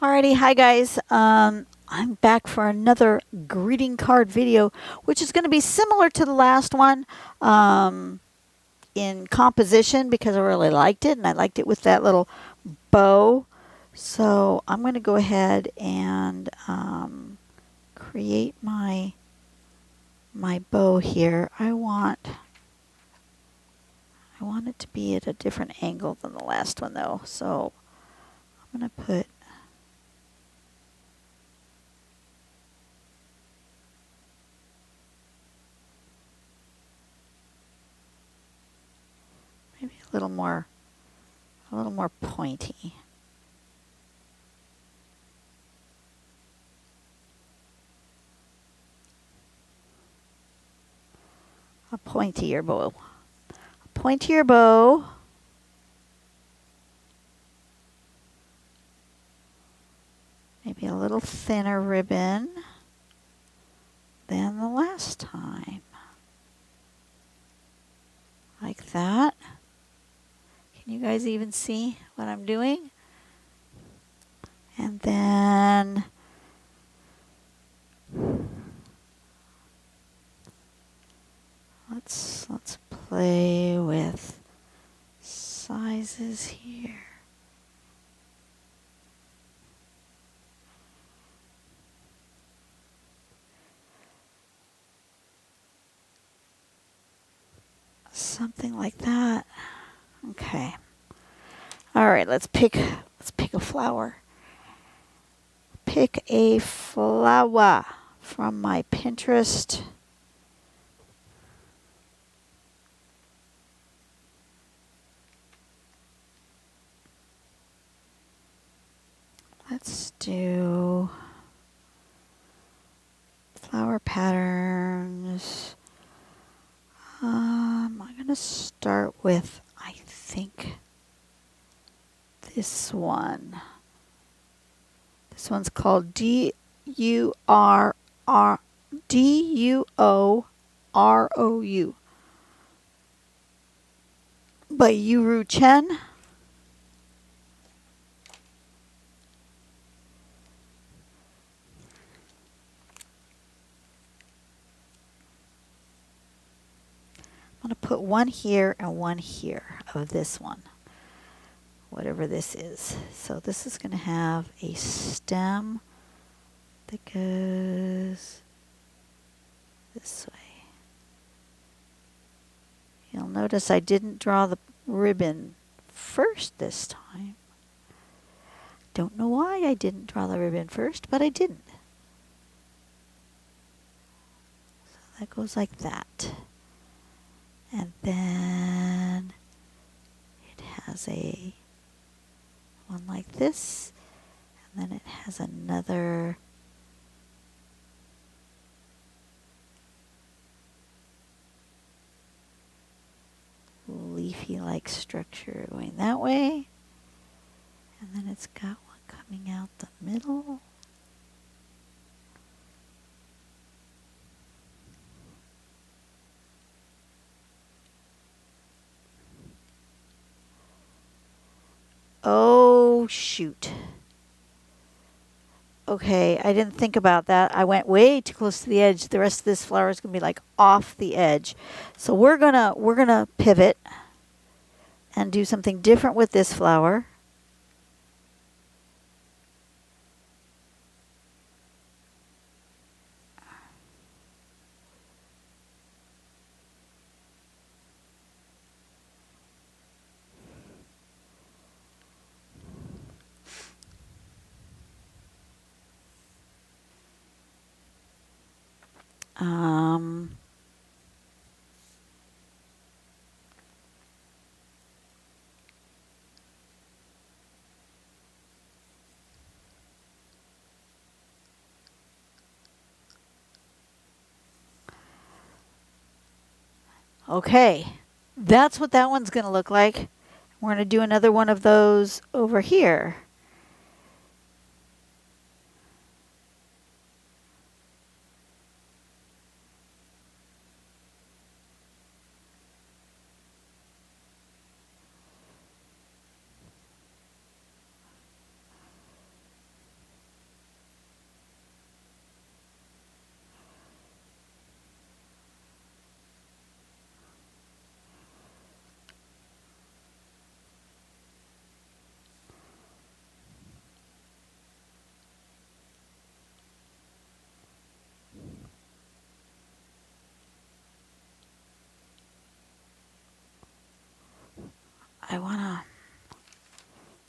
Alrighty, hi guys. I'm back for another greeting card video, which is going to be similar to the last one in composition because I really liked it, and I liked it with that little bow. So I'm going to go ahead and create my bow here. I want it to be at a different angle than the last one though. So I'm going to put maybe a little more pointy. A pointier bow. A pointier bow. Maybe a little thinner ribbon than the last time. Like that. Can you guys even see what I'm doing? And then let's play with sizes here. Something like that. Okay. All right, let's pick a flower. Pick a flower from my Pinterest. Let's do flower patterns. I'm going to start with, I think, this one. This one's called Duorou by Yuru Chen. I'm going to put one here and one here of this one, whatever this is. So this is going to have a stem that goes this way. You'll notice I didn't draw the ribbon first this time. Don't know why I didn't draw the ribbon first, but I didn't. So that goes like that. And then it has a one like this, and then it has another leafy-like structure going that way, and then it's got one coming out the middle. Oh, shoot. Okay, I didn't think about that. I went way too close to the edge. The rest of this flower is going to be like off the edge. So we're going to pivot and do something different with this flower. Okay, that's what that one's going to look like. We're going to do another one of those over here.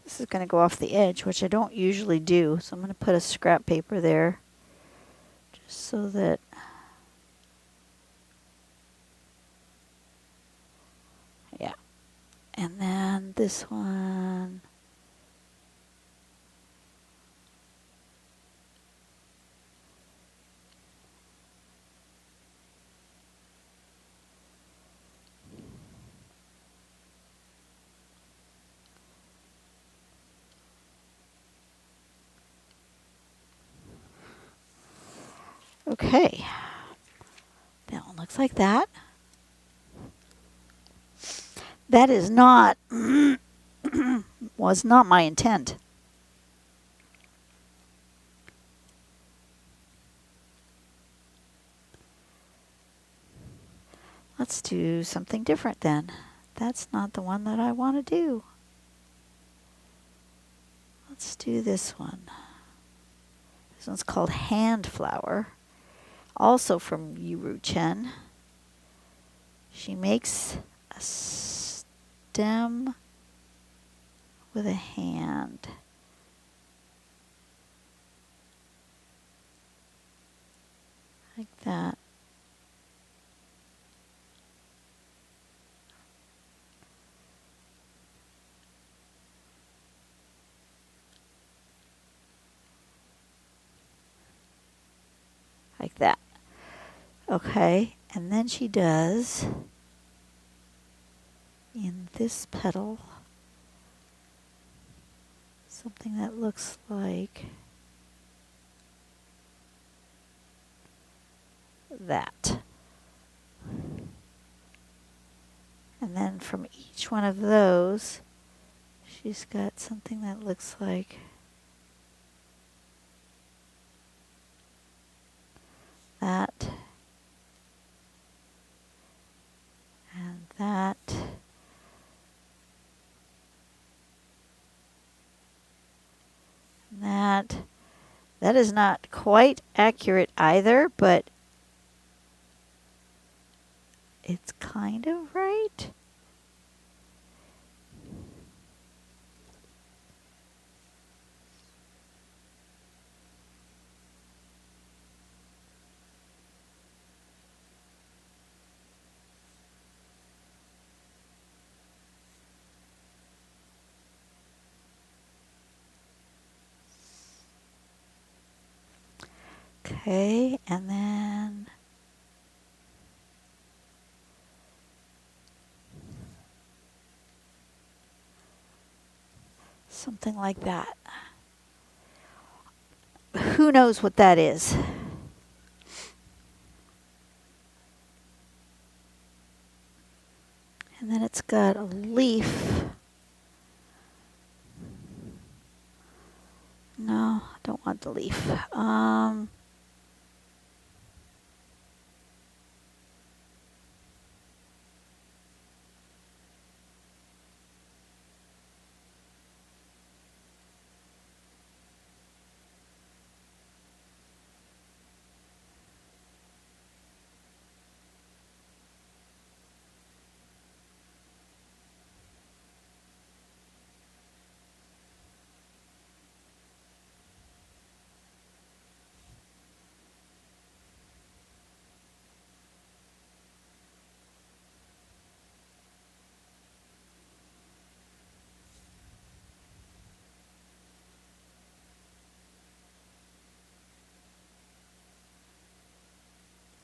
this is going to go off the edge, which I don't usually do. So I'm going to put a scrap paper there just so that yeah. And then this one. Okay. That one looks like that. That is not, was not my intent. Let's do something different then. That's not the one that I want to do. Let's do this one. This one's called Hand Flower, also from Yuru Chen. She makes a stem with a hand. Like that. Like that. Okay, and then she does in this petal something that looks like that. And then from each one of those, she's got something that looks like that. And that. And that. That is not quite accurate either, but it's kind of right. Okay, and then something like that. Who knows what that is? And then it's got a leaf. No, I don't want the leaf.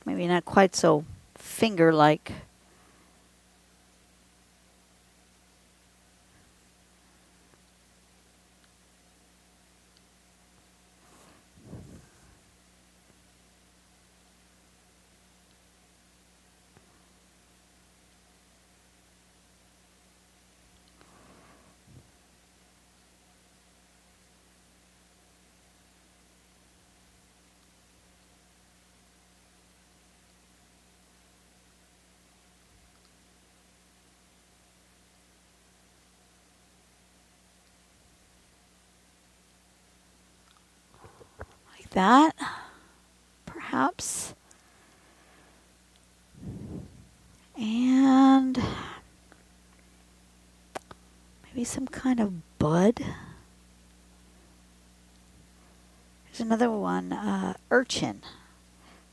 Maybe not quite so finger-like. Like that, perhaps. And Maybe some kind of bud. There's another one, urchin,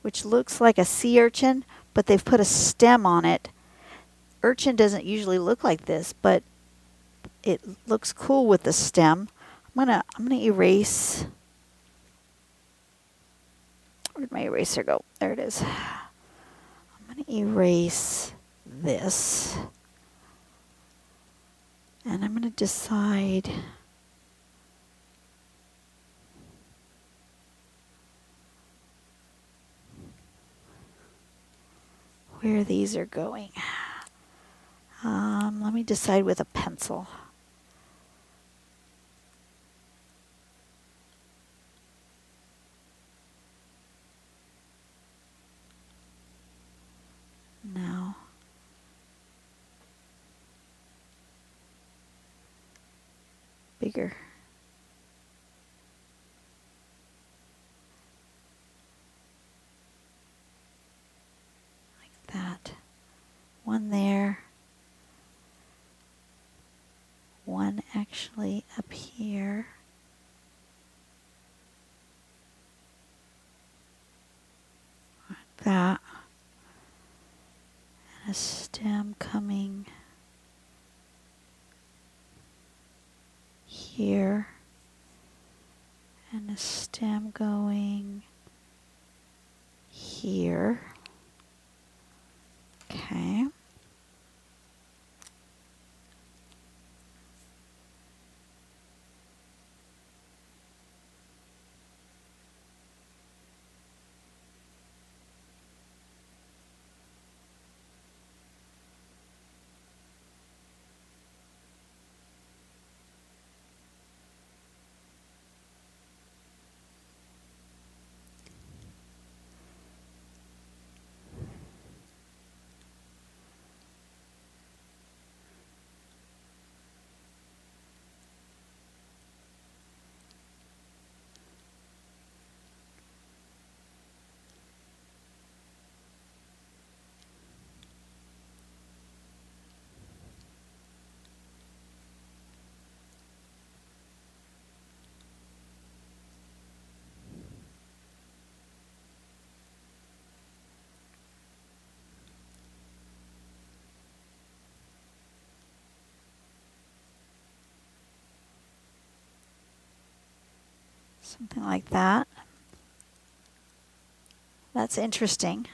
which looks like a sea urchin, but they've put a stem on it. Urchin doesn't usually look like this, but it looks cool with the stem. I'm gonna erase. Where'd my eraser go? There it is. I'm gonna erase this, and I'm gonna decide where these are going. Let me decide with a pencil. Now, bigger. Like that. One there. One actually up here. Like that. And a stem coming here. And a stem going here. Okay. Something like that. That's interesting.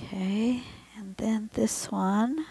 Okay, and then this one.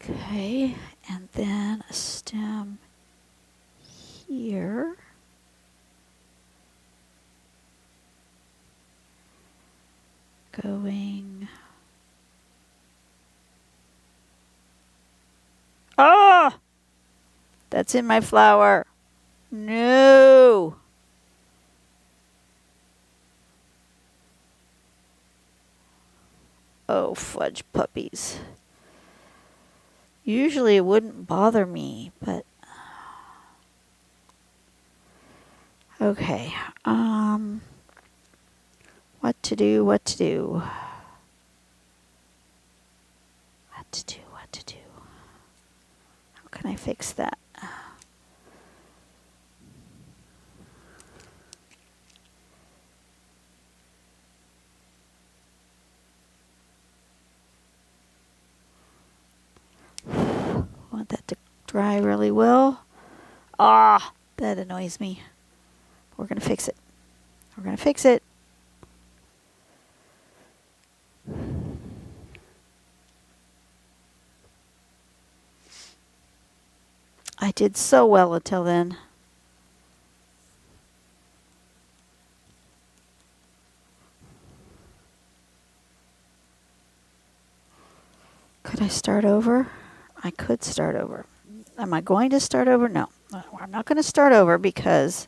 Okay, and then a stem here. Going. Oh! That's in my flower. No! Oh, fudge puppies. Usually it wouldn't bother me, but okay. What to do, what to do. What to do, what to do. How can I fix that? dry really well. Ah, that annoys me. We're going to fix it. We're going to fix it. I did so well until then. Could I start over? I could start over. Am I going to start over? No. I'm not going to start over because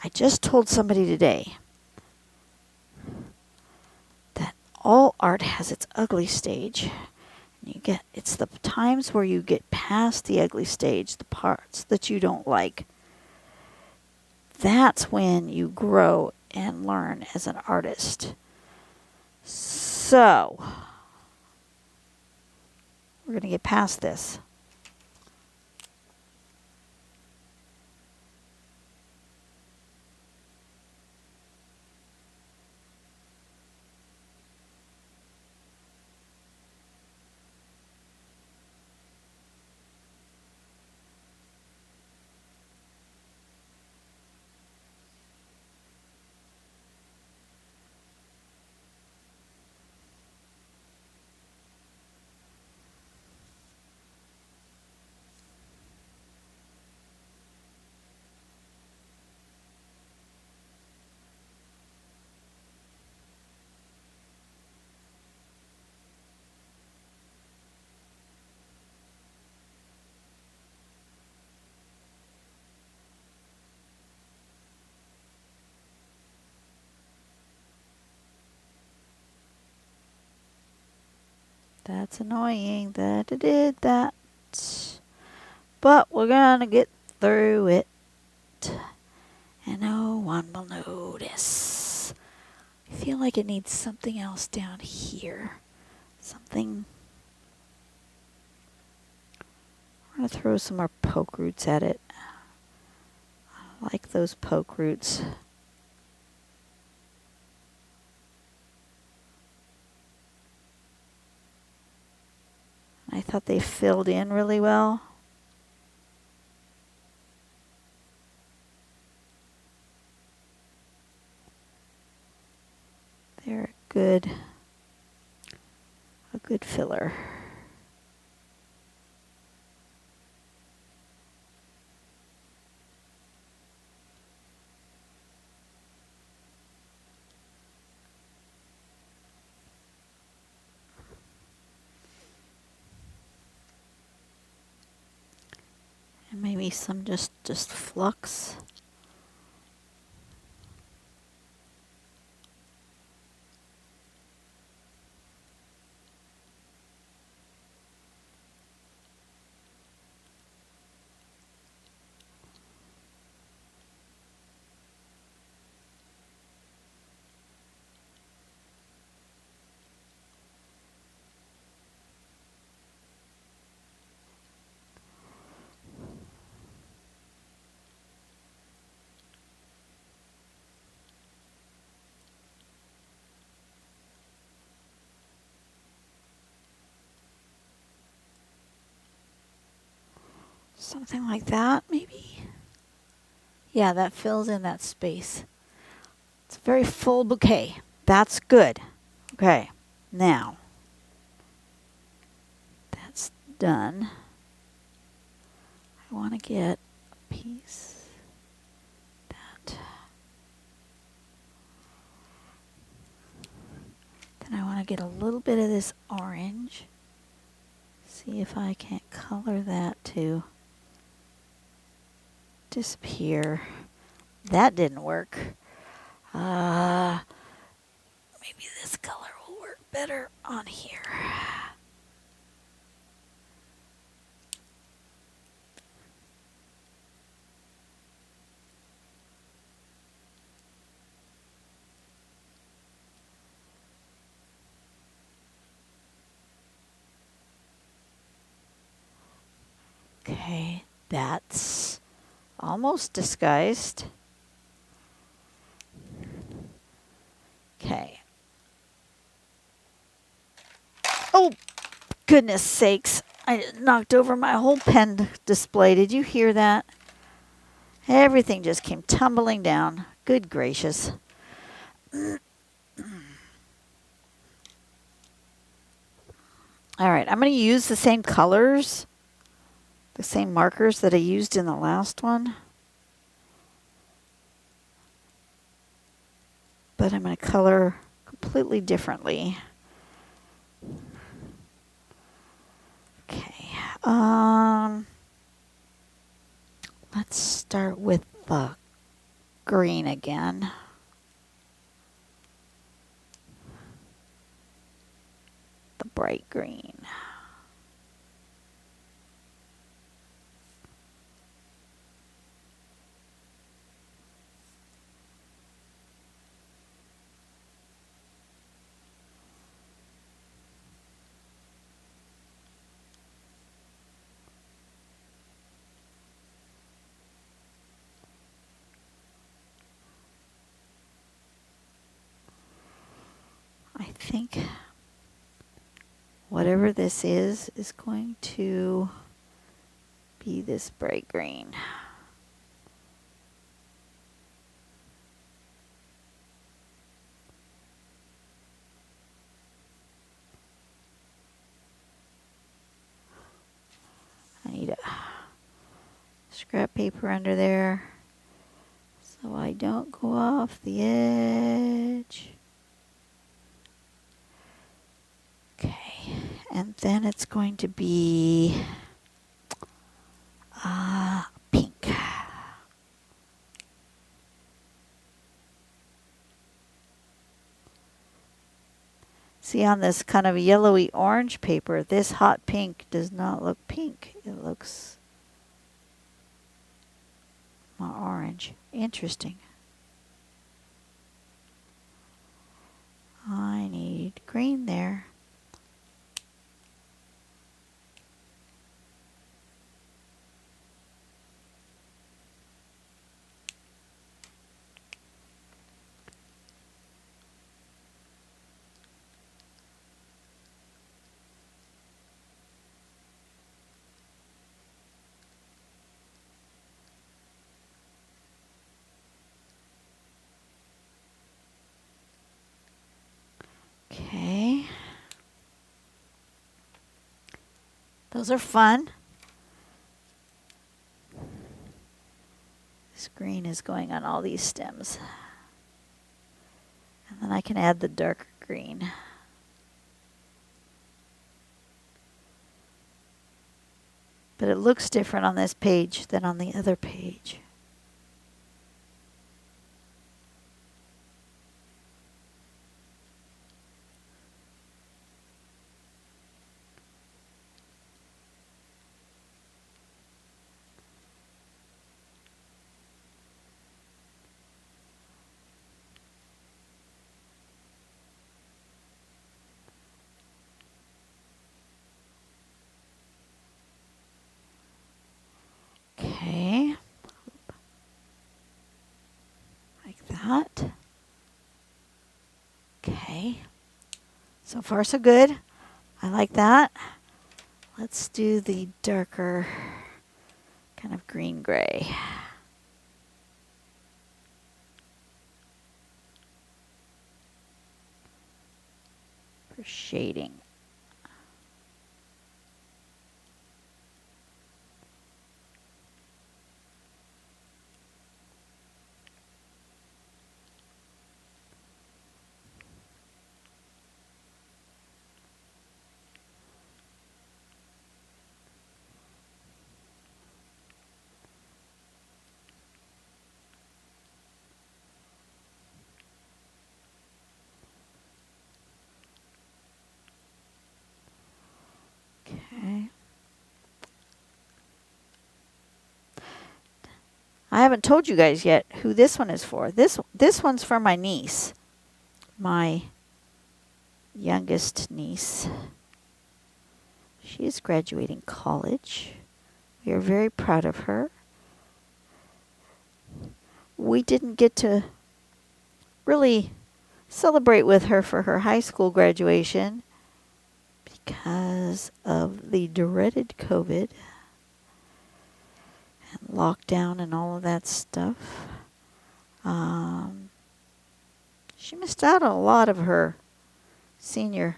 I just told somebody today that all art has its ugly stage. It's the times where you get past the ugly stage, the parts that you don't like. That's when you grow and learn as an artist. So, we're going to get past this. That's annoying that it did that. But we're going to get through it. And no one will notice. I feel like it needs something else down here. Something. I'm going to throw some more poke roots at it. I like those poke roots. I thought they filled in really well. They're a good filler. And maybe some just flux. Something like that, maybe? Yeah, that fills in that space. It's a very full bouquet. That's good. Okay, now that's done. I want to get a piece that. Then I want to get a little bit of this orange. See if I can't color that to disappear. That didn't work. Maybe this color will work better on here. Okay, that's almost disguised. Okay. Oh, goodness sakes. I knocked over my whole pen display. Did you hear that? Everything just came tumbling down. Good gracious. All right, I'm going to use the same colors, the same markers that I used in the last one. But I'm going to color completely differently. Okay. Let's start with the green again. The bright green. I think whatever this is going to be this bright green. I need a scrap paper under there so I don't go off the edge. Okay, and then it's going to be pink. See, on this kind of yellowy orange paper, this hot pink does not look pink. It looks more orange. Interesting. I need green there. Okay. Those are fun. This green is going on all these stems. And then I can add the darker green. But it looks different on this page than on the other page. Okay. Like that. Okay. So far so good. I like that. Let's do the darker kind of green-gray. For shading. Okay. I haven't told you guys yet who this one is for. This one's for my niece. My youngest niece. She is graduating college. We are very proud of her. We didn't get to really celebrate with her for her high school graduation because of the dreaded COVID and lockdown and all of that stuff. She missed out on a lot of her senior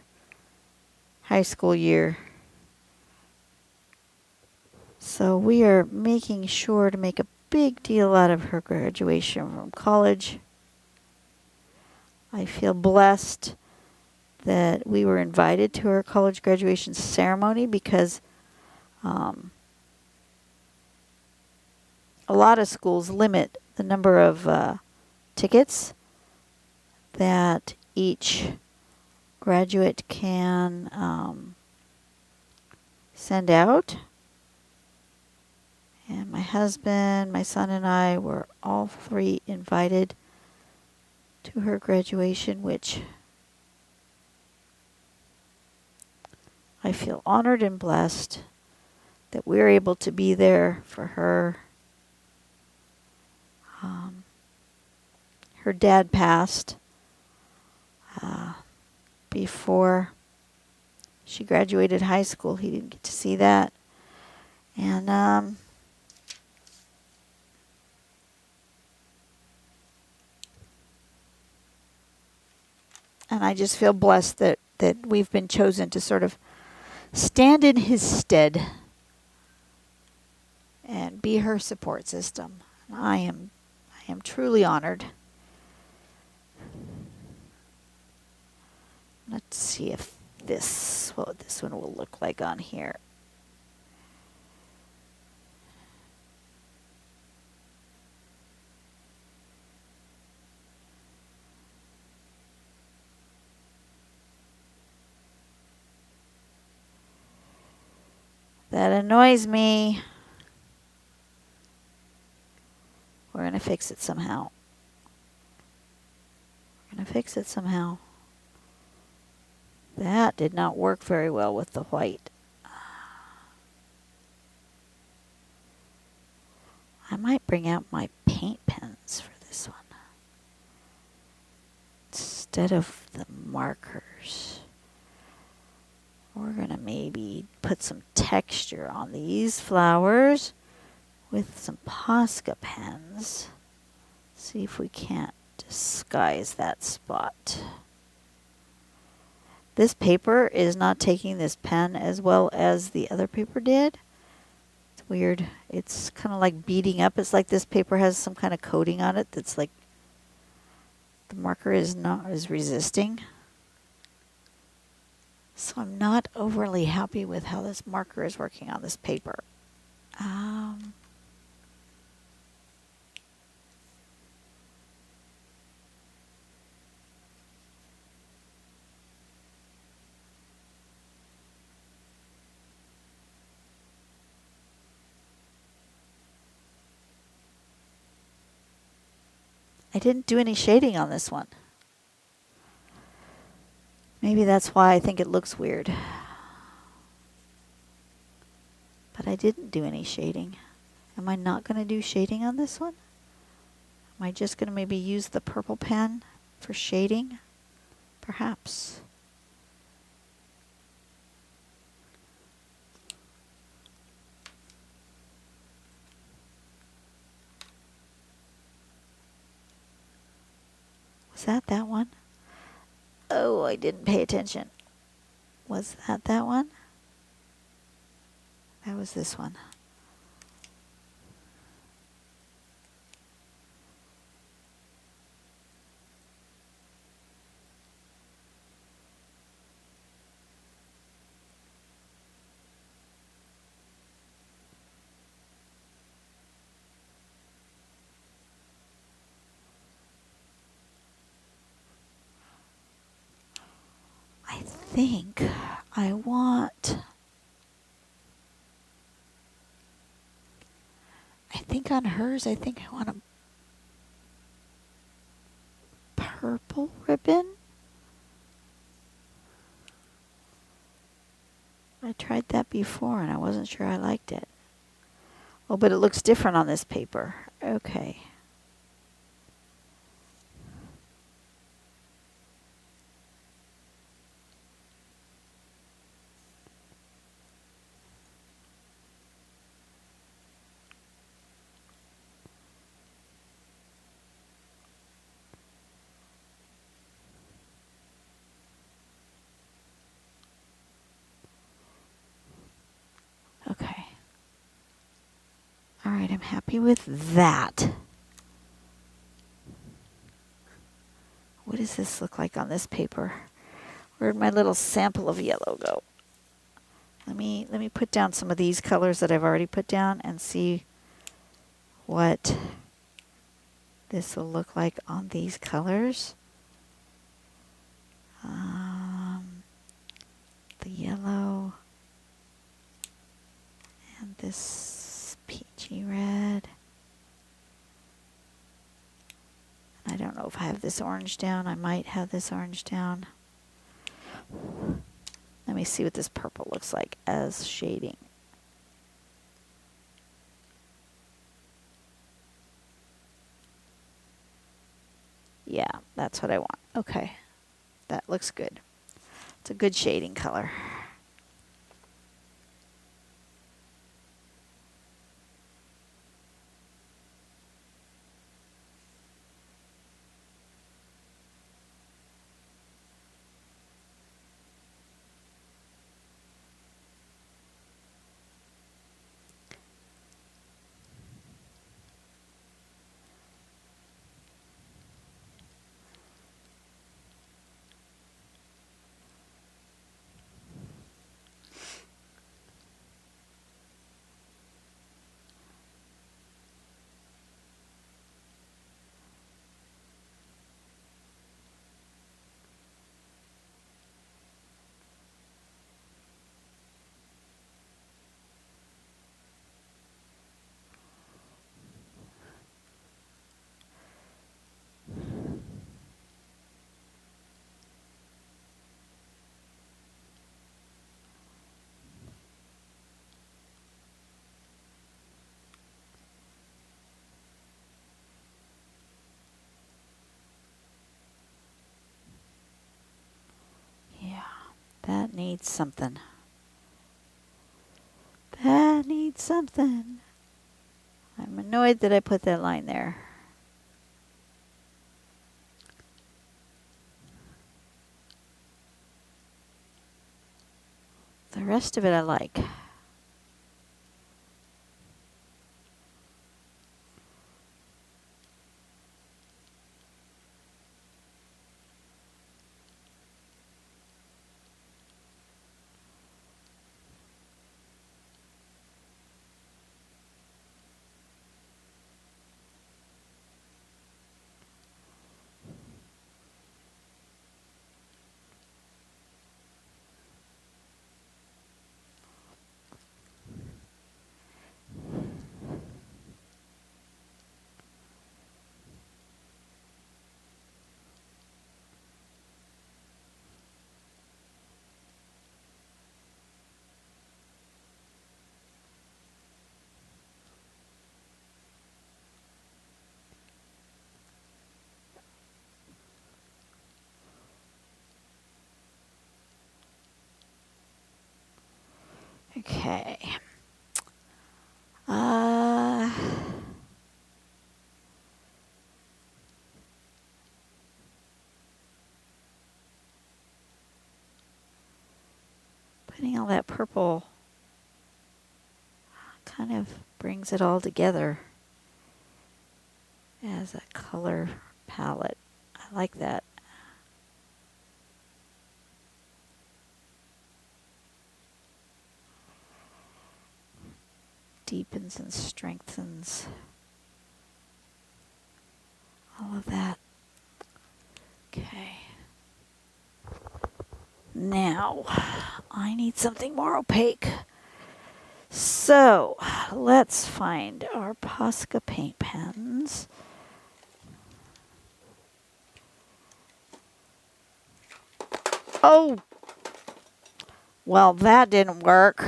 high school year. So we are making sure to make a big deal out of her graduation from college. I feel blessed that we were invited to her college graduation ceremony because a lot of schools limit the number of tickets that each graduate can send out. And my husband, my son, and I were all three invited to her graduation, which I feel honored and blessed that we're able to be there for her. Her dad passed before she graduated high school. He didn't get to see that. And I just feel blessed that we've been chosen to sort of stand in his stead and be her support system. I am truly honored. Let's see if what this one will look like on here. That annoys me. We're going to fix it somehow. That did not work very well with the white. I might bring out my paint pens for this one instead of the markers. We're going to maybe put some texture on these flowers with some Posca pens. See if we can't disguise that spot. This paper is not taking this pen as well as the other paper did. It's weird. It's kind of like beading up. It's like this paper has some kind of coating on it that's like the marker is resisting. So I'm not overly happy with how this marker is working on this paper. I didn't do any shading on this one. Maybe that's why I think it looks weird. But I didn't do any shading. Am I not going to do shading on this one? Am I just going to maybe use the purple pen for shading? Perhaps. Was that one? Oh, I didn't pay attention. Was that one? That was this one. I think on hers, I want a purple ribbon. I tried that before and I wasn't sure I liked it. Oh, but it looks different on this paper. Okay. right, I'm happy with that. What does this look like on this paper? Where'd my little sample of yellow go? Let me put down some of these colors that I've already put down and see what this will look like on these colors. The yellow and this peachy red. I don't know if I have this orange down. I might have this orange down. Let me see what this purple looks like as shading. Yeah, that's what I want. Okay, that looks good. It's a good shading color. That needs something. That needs something. I'm annoyed that I put that line there. The rest of it I like. Okay. Putting all that purple kind of brings it all together as a color palette. I like that. Deepens and strengthens all of that. Okay. Now, I need something more opaque. So, let's find our Posca paint pens. Oh! Well, that didn't work.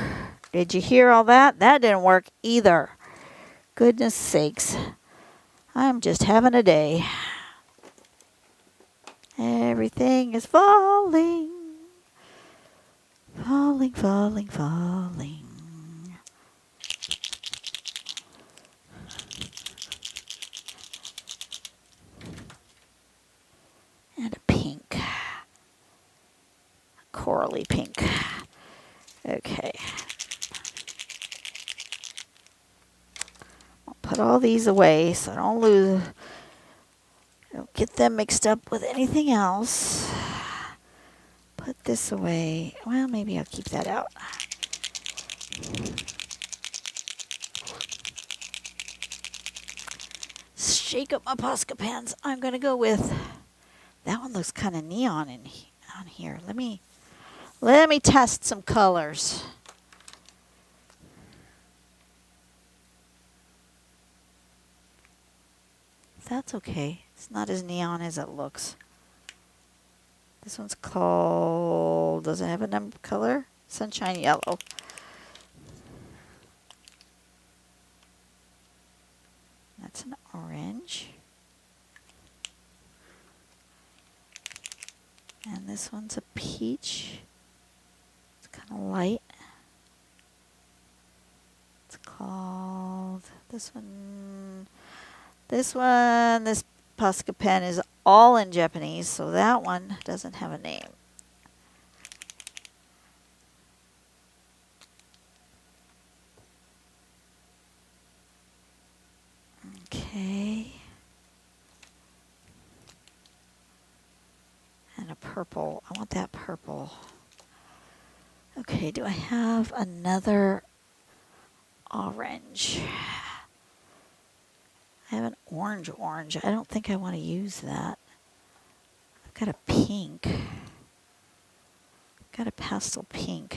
Did you hear all that? That didn't work either. Goodness sakes. I'm just having a day. Everything is falling. Falling, falling, falling. And a pink. Corally pink. Okay. put all these away so I don't get them mixed up with anything else. Put this away. Well, maybe I'll keep that out. Shake up my Posca pens. I'm going to go with, that one looks kind of neon on here. Let me test some colors. That's okay. It's not as neon as it looks. This one's called, does it have a number color? Sunshine Yellow. That's an orange. And this one's a peach. It's kind of light. It's called, this Posca pen is all in Japanese, so that one doesn't have a name. Okay. And a purple. I want that purple. Okay, do I have another orange? I have an orange. I don't think I want to use that. I've got a pink. I've got a pastel pink.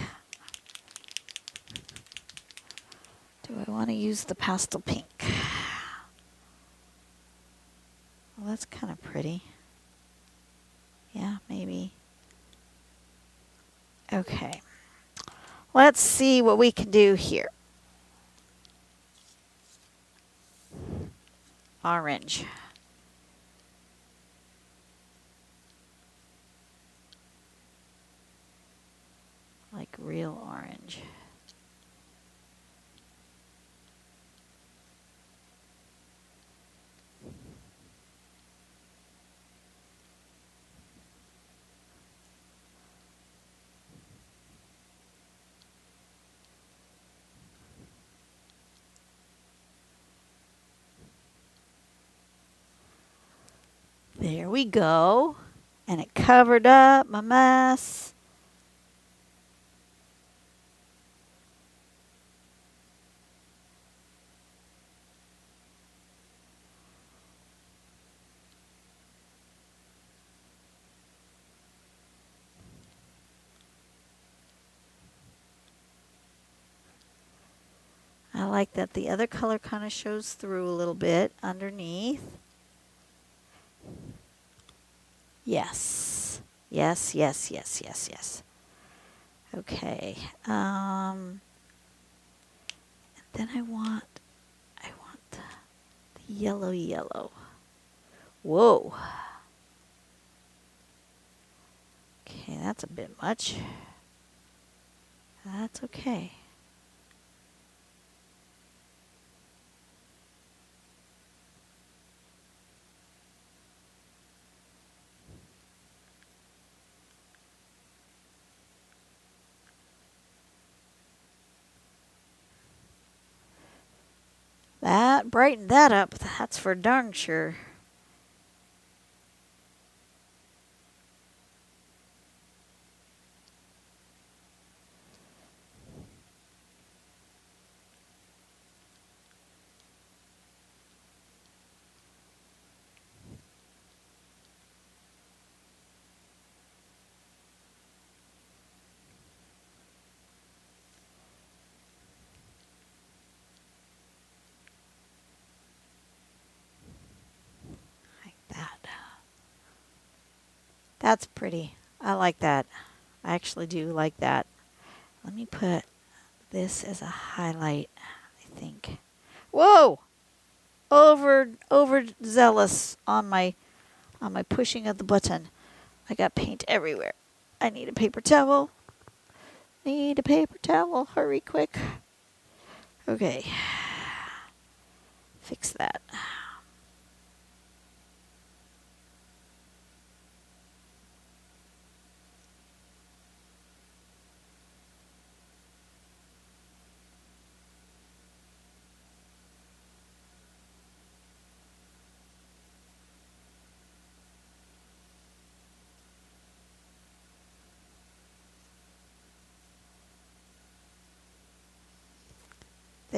Do I want to use the pastel pink? Well, that's kind of pretty. Yeah, maybe. Okay. Let's see what we can do here. Orange. Like real orange. There we go. And it covered up my mess. I like that the other color kind of shows through a little bit underneath. Yes. Yes. Okay. And then I want the yellow. Whoa. Okay, that's a bit much. That's okay. That brightened that up. That's for darn sure. That's pretty. I like that. I actually do like that. Let me put this as a highlight, I think. Whoa! Overzealous on my pushing of the button. I got paint everywhere. I need a paper towel. Hurry quick. Okay. Fix that.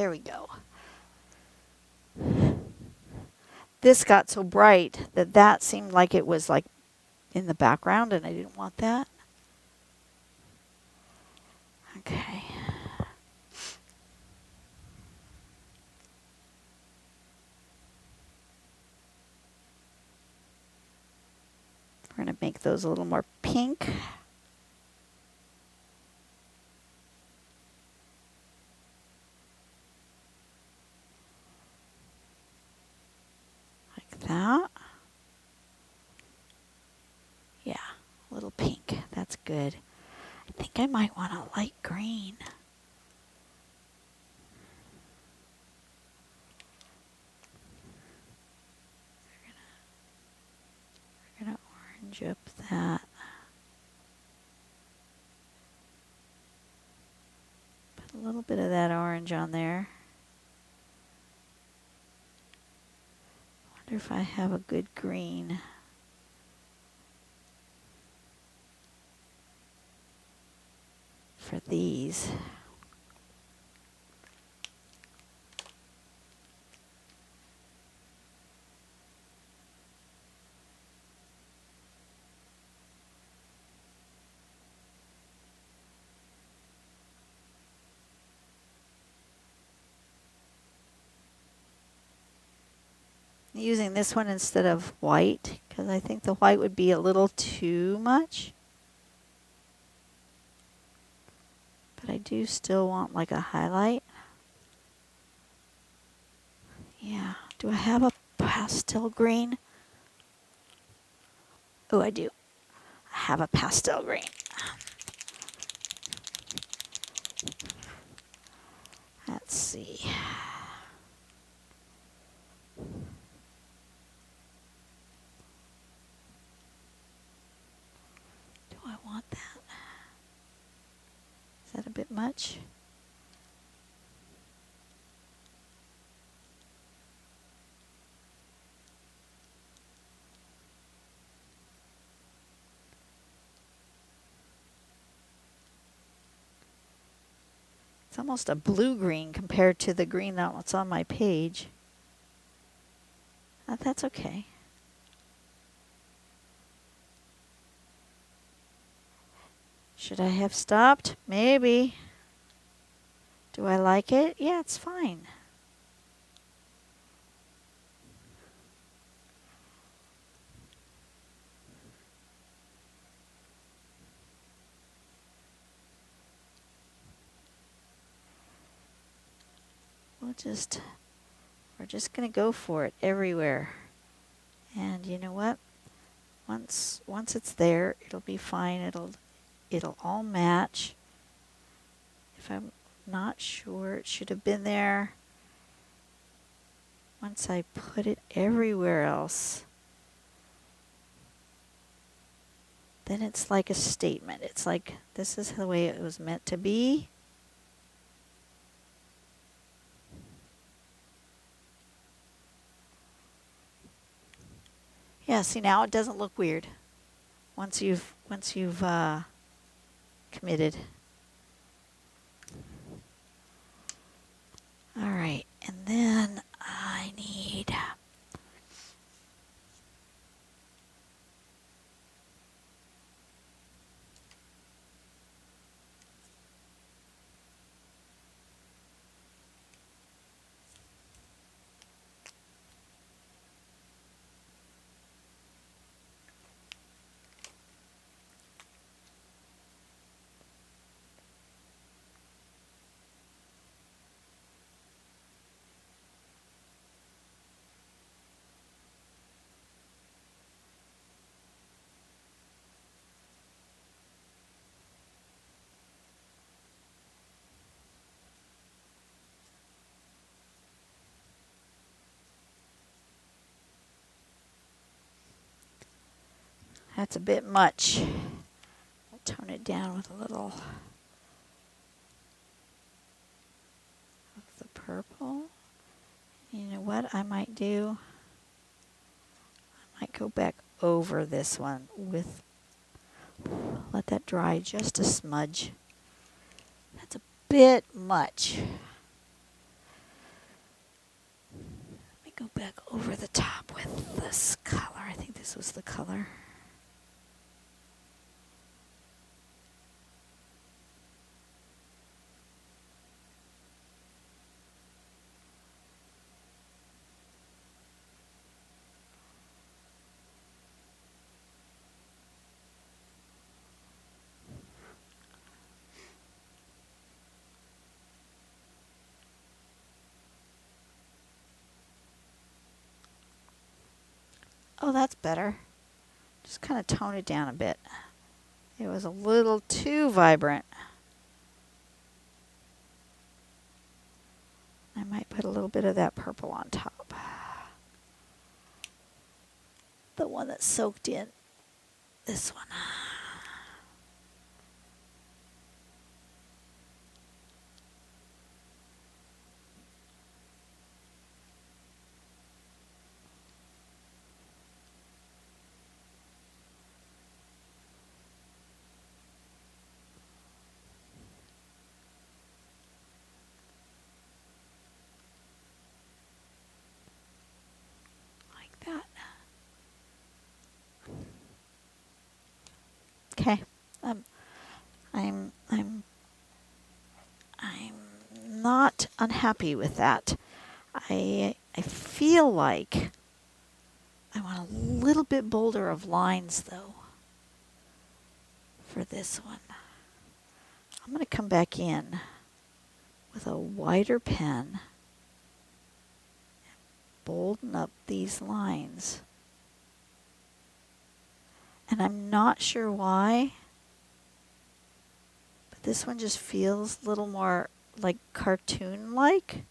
There we go. This got so bright that that seemed like it was like in the background, and I didn't want that. Okay. We're going to make those a little more pink. Like that. Yeah, a little pink. That's good. I think I might want a light green. We're going to orange up that. Put a little bit of that orange on there. Wonder if I have a good green. For these. Using this one instead of white because I think the white would be a little too much. But I do still want like a highlight. Yeah. Do I have a pastel green? Oh, I do. I have a pastel green. Let's see. Do I want that? Is that a bit much? It's almost a blue-green compared to the green that's on my page. That's okay. Should I have stopped? Maybe. Do I like it? Yeah, it's fine. We're just going to go for it everywhere. And you know what? Once it's there, it'll be fine. It'll all match. If I'm not sure, it should have been there. Once I put it everywhere else, then it's like a statement. It's like, this is the way it was meant to be. Yeah, see now it doesn't look weird once you've committed. All right, and then I need that's a bit much. I'll tone it down with a little of the purple. You know what I might do? I might go back over this one with, let that dry just a smudge. That's a bit much. Go back over the top with this color. I think this was the color. Oh, that's better. Just kind of tone it down a bit. It was a little too vibrant. I might put a little bit of that purple on top. The one that's soaked in. This one. Like that. Okay. I'm not unhappy with that. I feel like I want a little bit bolder of lines though for this one. I'm going to come back in with a wider pen, bolden up these lines. And I'm not sure why, but this one just feels a little more like cartoon-like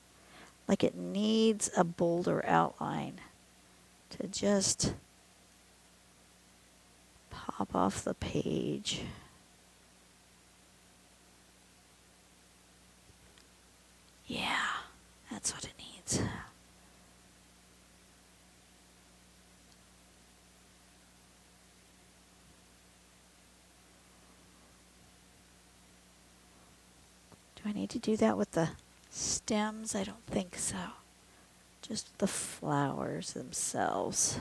it needs a bolder outline to just pop off the page. Yeah, that's what it needs. Do I need to do that with the stems? I don't think so. Just the flowers themselves.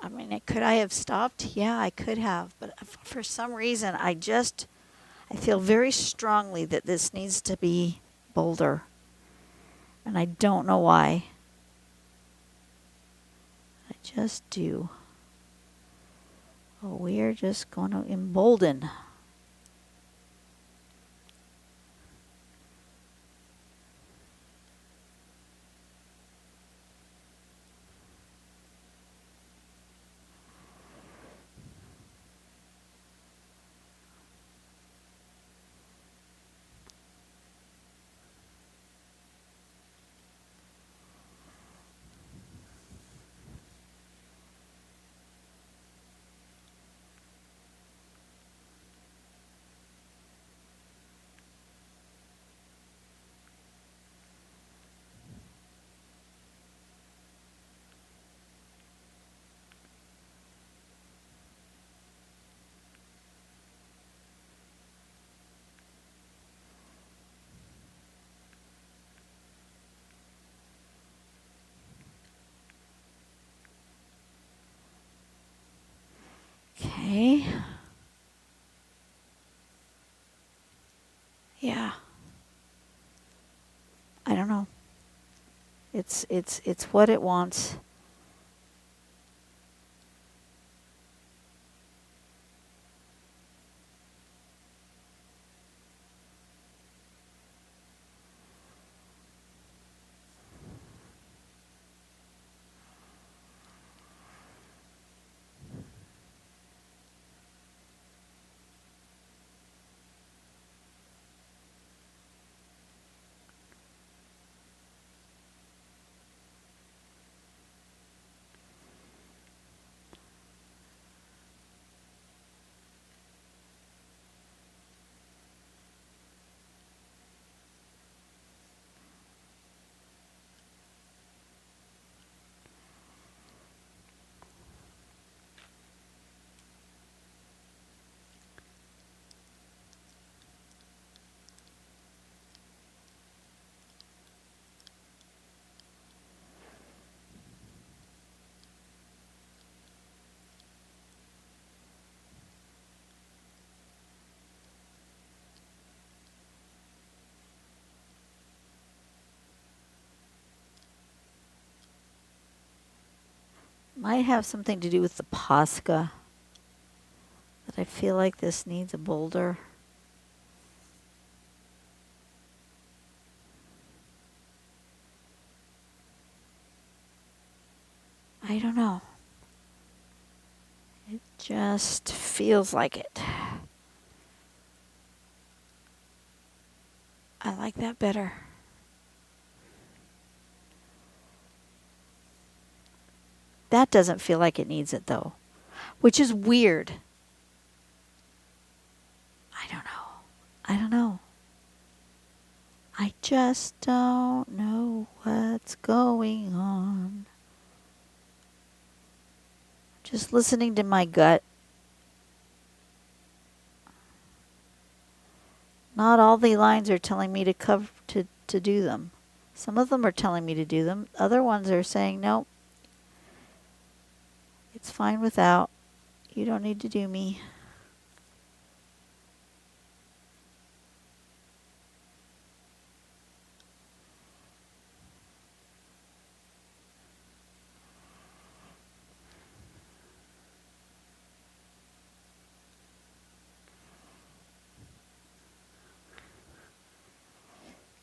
I mean, could I have stopped? Yeah, I could have. But for some reason, I feel very strongly that this needs to be bolder. And I don't know why. I just do. Oh, we are just going to embolden. Okay. Yeah. I don't know. It's what it wants. Might have something to do with the Posca. That I feel like this needs a boulder. I don't know. It just feels like it. I like that better. That doesn't feel like it needs it though, which is weird. I don't know. I don't know. I just don't know what's going on. Just listening to my gut. Not all the lines are telling me to do them. Some of them are telling me to do them. Other ones are saying, nope, it's fine without. You don't need to do me.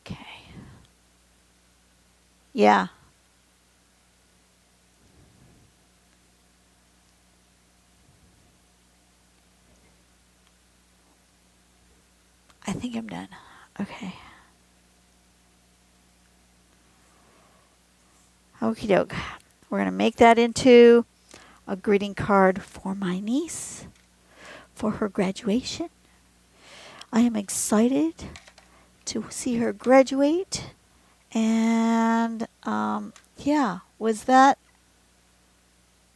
Okay. Yeah. I think I'm done. Okay. Okie doke. We're going to make that into a greeting card for my niece for her graduation. I am excited to see her graduate. And yeah, was that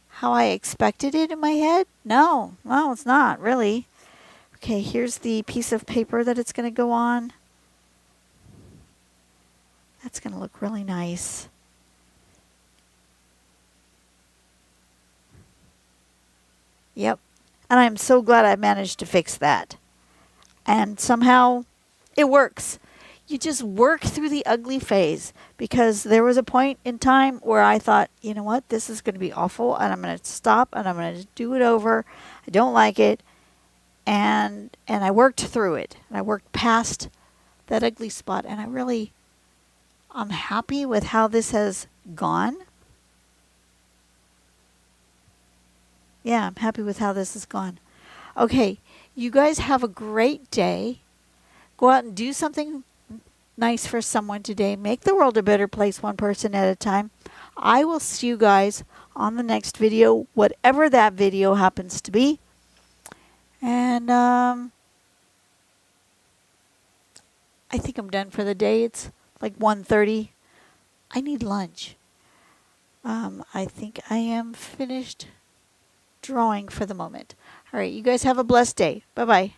how I expected it in my head? No, it's not really. Okay, here's the piece of paper that it's going to go on. That's going to look really nice. Yep. And I'm so glad I managed to fix that. And somehow it works. You just work through the ugly phase, because there was a point in time where I thought, you know what, this is going to be awful, and I'm going to stop and I'm going to do it over. I don't like it. And I worked through it. And I worked past that ugly spot, and I'm happy with how this has gone. Yeah, I'm happy with how this has gone. Okay, you guys have a great day. Go out and do something nice for someone today. Make the world a better place, one person at a time. I will see you guys on the next video, whatever that video happens to be. And I think I'm done for the day. It's like 1:30. I need lunch. I think I am finished drawing for the moment. All right, you guys have a blessed day. Bye-bye.